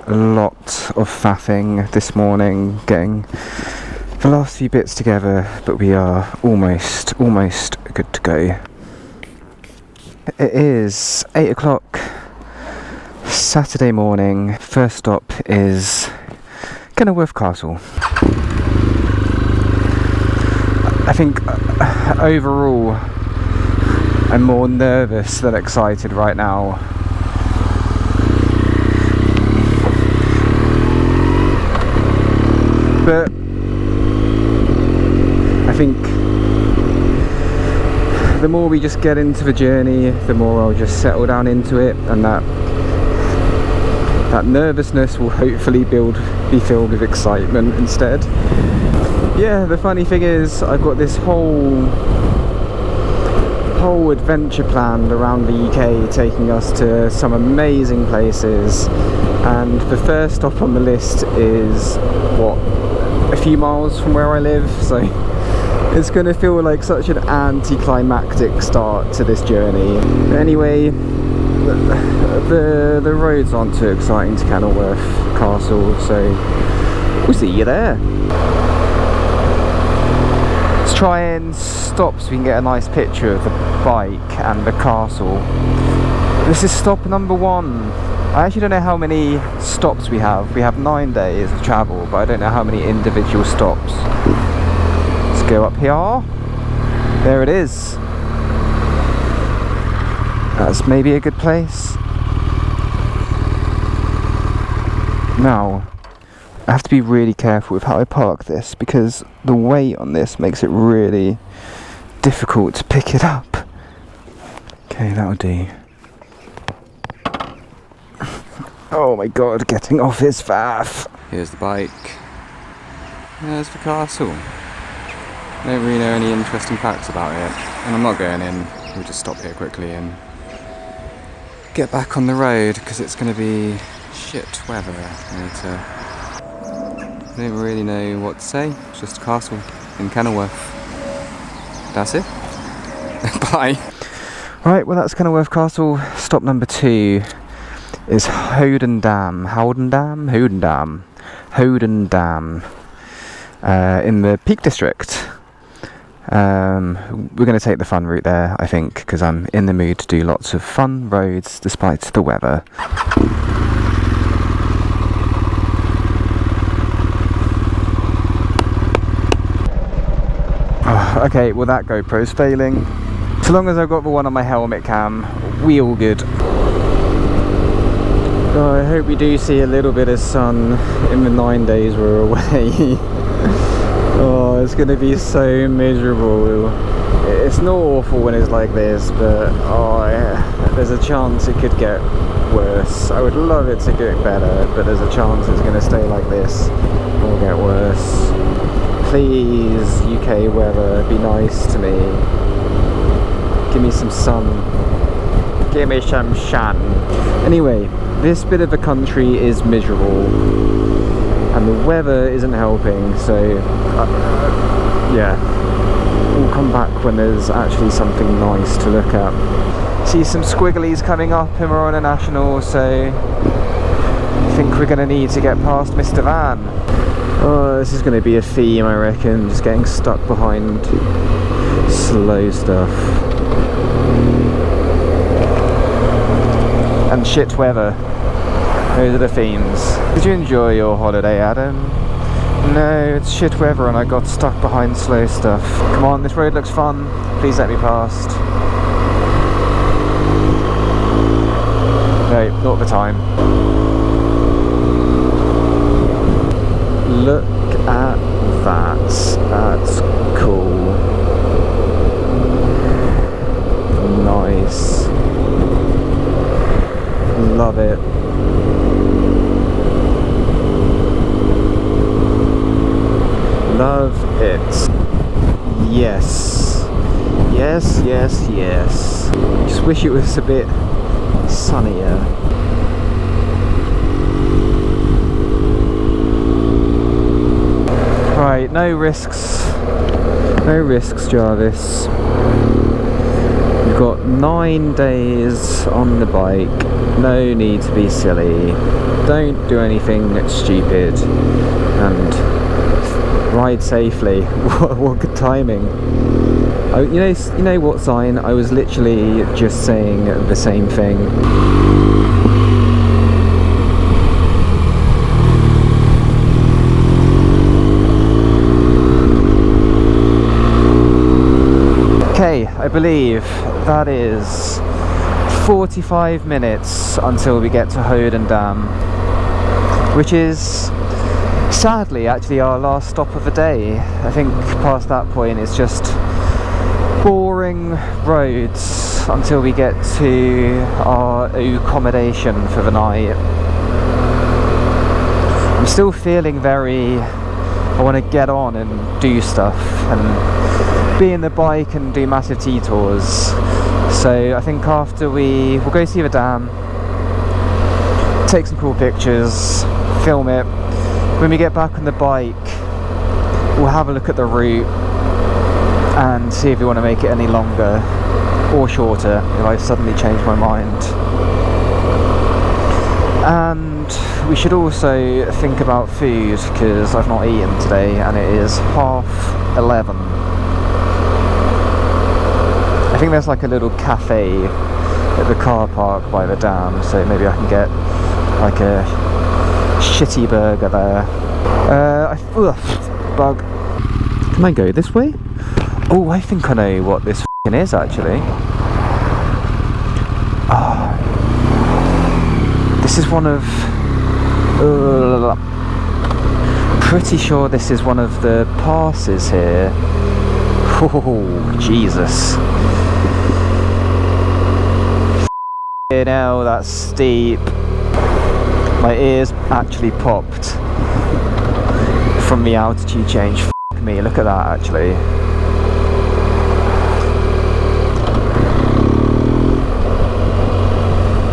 lot of faffing this morning, getting the last few bits together, but we are almost good to go. It is 8 o'clock, Saturday morning. First stop is Kennilworth Castle. I think overall I'm more nervous than excited right now. But I think the more we just get into the journey, the more I'll just settle down into it, and that nervousness will hopefully be filled with excitement instead. Yeah, the funny thing is, I've got this whole adventure planned around the UK, taking us to some amazing places, and the first stop on the list is a few miles from where I live, so it's going to feel like such an anticlimactic start to this journey. Anyway, the roads aren't too exciting to Kennilworth Castle, so we'll see you there. Let's try and stop so we can get a nice picture of the bike and the castle. This is stop number 1. I actually don't know how many stops we have. We have 9 days of travel, but I don't know how many individual stops. Let's go up here. There it is. That's maybe a good place. Now, I have to be really careful with how I park this, because the weight on this makes it really difficult to pick it up. Okay, that'll do. Oh my god, getting off is faff. Here's the bike. There's the castle. I don't really know any interesting facts about it, and I'm not going in. We'll just stop here quickly and get back on the road, because it's going to be shit weather later. I don't really know what to say. It's just a castle in Kennilworth. That's it. Bye. Right, well that's Kennilworth Castle. Stop number 2 is Howden Dam. Howden Dam in the Peak District. We're going to take the fun route there, I think, because I'm in the mood to do lots of fun roads despite the weather. Oh, okay, well that GoPro's failing. So long as I've got the one on my helmet cam, we all good. Oh, I hope we do see a little bit of sun in the 9 days we're away. Oh, it's going to be so miserable. It's not awful when it's like this, but there's a chance it could get worse. I would love it to get better, but there's a chance it's going to stay like this or get worse. Please, UK weather, be nice to me. Give me some sun. Give me some sun. Anyway, this bit of the country is miserable, and the weather isn't helping, so yeah, we'll come back when there's actually something nice to look at. See some squigglies coming up and we're on a national, so I think we're going to need to get past Mr. Van. Oh, this is going to be a theme, I reckon, just getting stuck behind slow stuff. And shit weather. Those are the themes. Did you enjoy your holiday, Adam? No, it's shit weather and I got stuck behind slow stuff. Come on, this road looks fun. Please let me past. No, not the time. Look at that. That's cool. Nice. Love it. Love it. Yes. Yes, yes, yes. Just wish it was a bit sunnier. Right, no risks. No risks, Jarvis. We've got 9 days on the bike, no need to be silly, don't do anything stupid, and ride safely. What good timing. Oh, you know what, Sign? I was literally just saying the same thing. Okay, I believe that is 45 minutes until we get to Howden Dam, which is sadly actually our last stop of the day. I think past that point it's just boring roads until we get to our accommodation for the night. I'm still feeling I want to get on and do stuff and be in the bike and do massive T-tours. So I think after we'll go see the dam, take some cool pictures, film it. When we get back on the bike, we'll have a look at the route and see if we want to make it any longer or shorter if I suddenly change my mind. And we should also think about food because I've not eaten today and it is 11:30. I think there's like a little cafe at the car park by the dam, so maybe I can get like a shitty burger there. Bug. Can I go this way? Oh, I think I know what this f***ing is actually. This is one of... pretty sure this is one of the passes here. Oh, Jesus. Now that's steep. My ears actually popped from the altitude change. F*** me, look at that actually.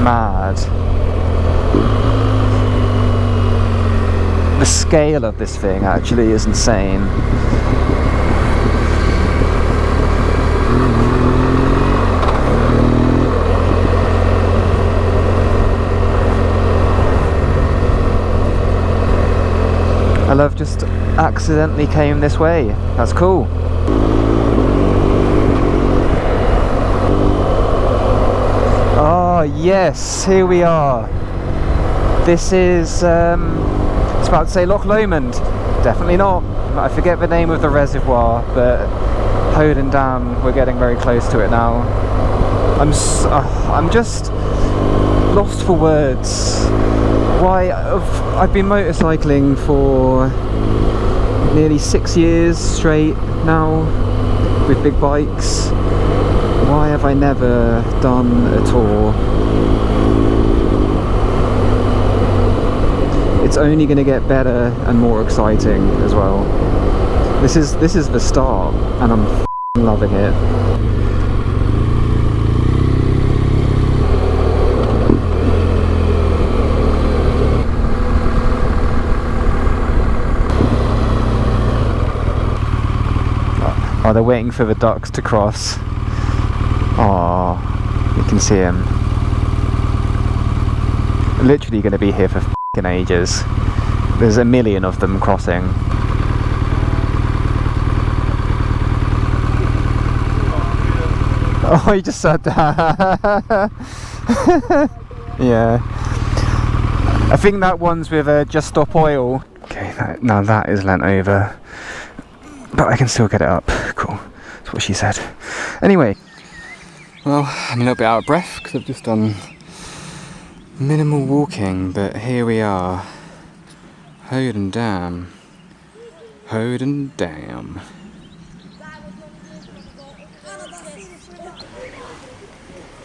Mad. The scale of this thing actually is insane. I love just accidentally came this way. That's cool. Oh yes, here we are. This is it's about to say Loch Lomond. Definitely not. I forget the name of the reservoir, but Howden Dam, we're getting very close to it now. I'm just lost for words. Why, I've been motorcycling for nearly 6 years straight now with big bikes. Why have I never done a tour? It's only going to get better and more exciting as well. This is the start and I'm f***ing loving it. Oh, they're waiting for the ducks to cross. Oh, you can see them. Literally going to be here for f***ing ages. There's a million of them crossing. Oh, you just said that. Yeah. I think that one's with Just Stop Oil. Okay, now that is leant over. But I can still get it up. Cool. That's what she said. Anyway. Well, I'm a little bit out of breath because I've just done minimal walking, but here we are. Howden Dam. Howden Dam.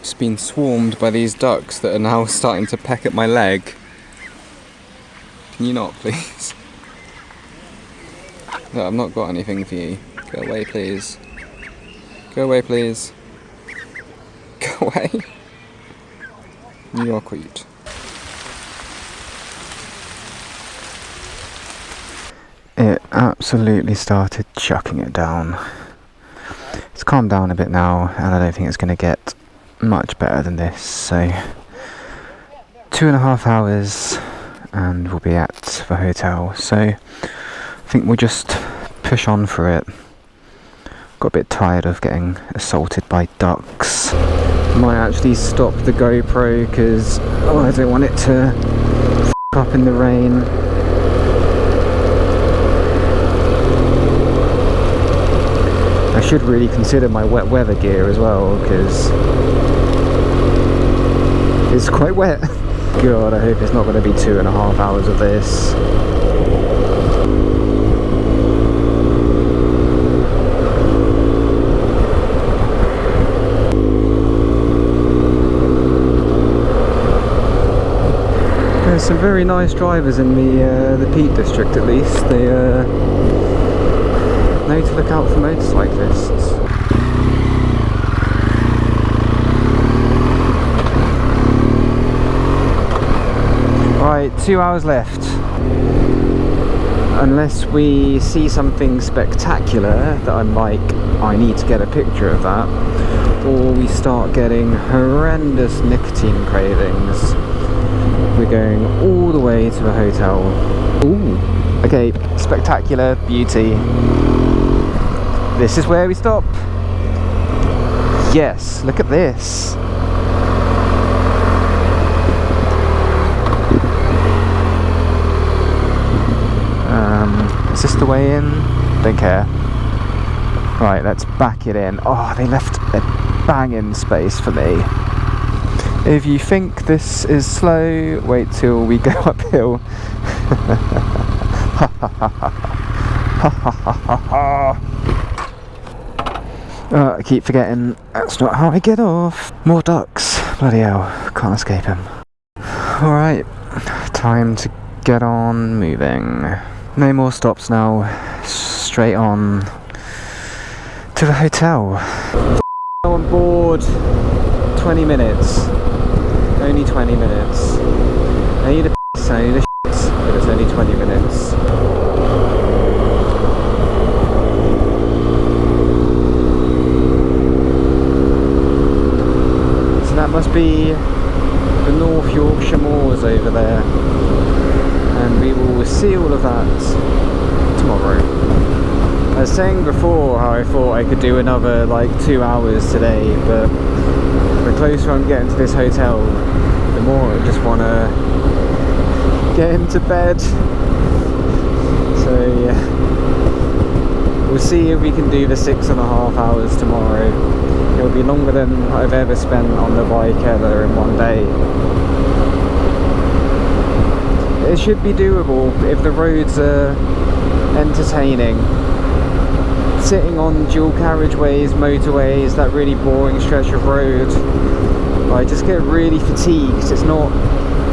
Just been swarmed by these ducks that are now starting to peck at my leg. Can you not, please? No, I've not got anything for you. Go away, please. Go away, please. Go away. You are cute. It absolutely started chucking it down. It's calmed down a bit now, and I don't think it's going to get much better than this. So 2.5 hours and we'll be at the hotel. So I think we'll just push on for it. Got a bit tired of getting assaulted by ducks. Might actually stop the GoPro because I don't want it to f*** up in the rain. I should really consider my wet weather gear as well, because it's quite wet. God, I hope it's not going to be 2.5 hours of this. There's some very nice drivers in the Peak District, at least. They know to look out for motorcyclists. Right, 2 hours left. Unless we see something spectacular that I'm like, I need to get a picture of that, or we start getting horrendous nicotine cravings, we're going all the way to the hotel. Ooh, okay, spectacular beauty. This is where we stop. Yes, look at this. Is this the way in? Don't care. Right, let's back it in. Oh, they left a banging space for me. If you think this is slow, wait till we go uphill. I keep forgetting that's not how I get off. More ducks. Bloody hell, can't escape him. Alright, time to get on moving. No more stops now. Straight on to the hotel. On board. 20 minutes. Only 20 minutes. I need a piss, I need a shit, but it's only 20 minutes. So that must be the North Yorkshire moors over there. And we will see all of that tomorrow. I was saying before how I thought I could do another like 2 hours today, but the closer I'm getting to this hotel, the more I just want to get into bed. So yeah, we'll see if we can do the 6.5 hours tomorrow. It'll be longer than I've ever spent on the bike ever in one day. It should be doable if the roads are entertaining. Sitting on dual carriageways, motorways, that really boring stretch of road, I just get really fatigued. It's not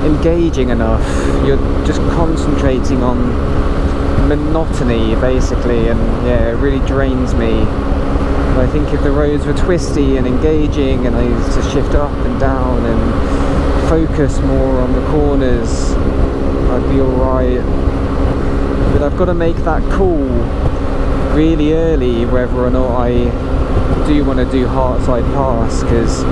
engaging enough. You're just concentrating on monotony basically, and yeah, it really drains me. I think if the roads were twisty and engaging and I used to shift up and down and focus more on the corners, I'd be alright. But I've got to make that call really early whether or not I do want to do Hartside Pass, because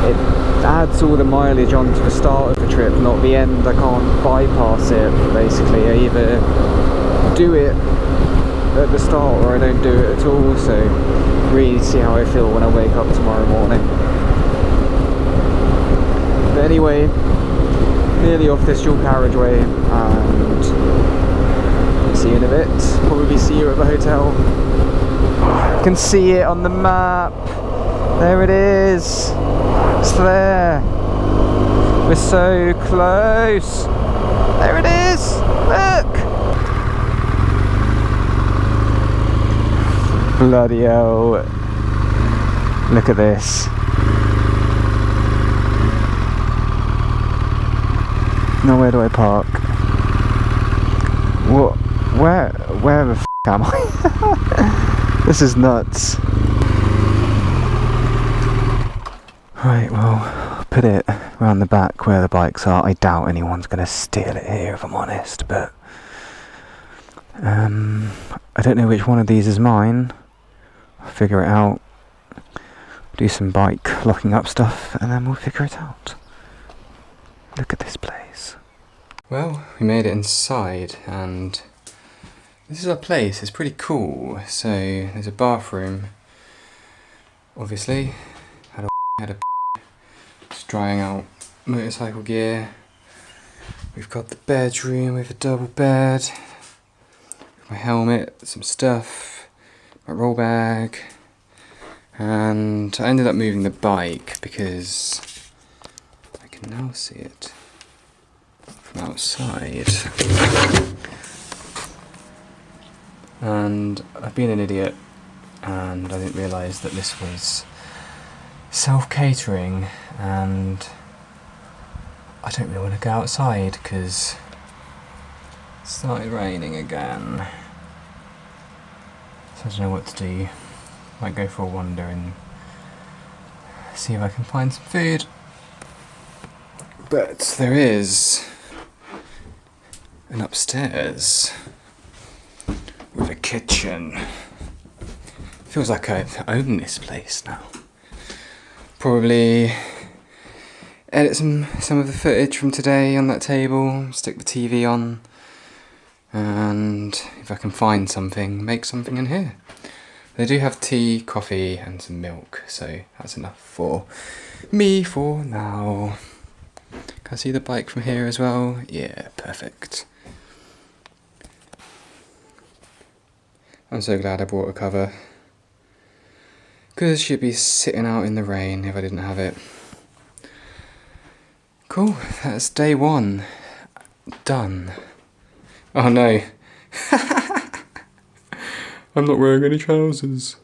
it adds all the mileage onto the start of the trip, not the end. I can't bypass it basically. I either do it at the start or I don't do it at all, so really see how I feel when I wake up tomorrow morning. But anyway, nearly off this dual carriageway, and see you in a bit. Probably see you at the hotel. You can see it on the map. There it is. It's there. We're so close. There it is. Look. Bloody hell. Look at this. Now where do I park? What? Where the f*** am I? This is nuts. Right, well, put it around the back where the bikes are. I doubt anyone's going to steal it here, if I'm honest, but I don't know which one of these is mine. figure it out, do some bike locking up stuff, and then we'll figure it out. Look at this place. Well, we made it inside, and this is our place. It's pretty cool. So there's a bathroom, obviously. Had a just drying out motorcycle gear. We've got the bedroom with a double bed, my helmet, some stuff, my roll bag, and I ended up moving the bike because I can now see it from outside. And I've been an idiot and I didn't realise that this was self-catering, and I don't really want to go outside because it started raining again. So I don't know what to do. Might go for a wander and see if I can find some food. But there is an upstairs with a kitchen. Feels like I own this place now. Probably edit some of the footage from today on that table, stick the TV on, and if I can find something, make something in here. They do have tea, coffee and some milk, so that's enough for me for now. Can I see the bike from here as well? Yeah, perfect. I'm so glad I brought a cover, because she'd be sitting out in the rain if I didn't have it. Cool, that's day one. Done. Oh no. I'm not wearing any trousers.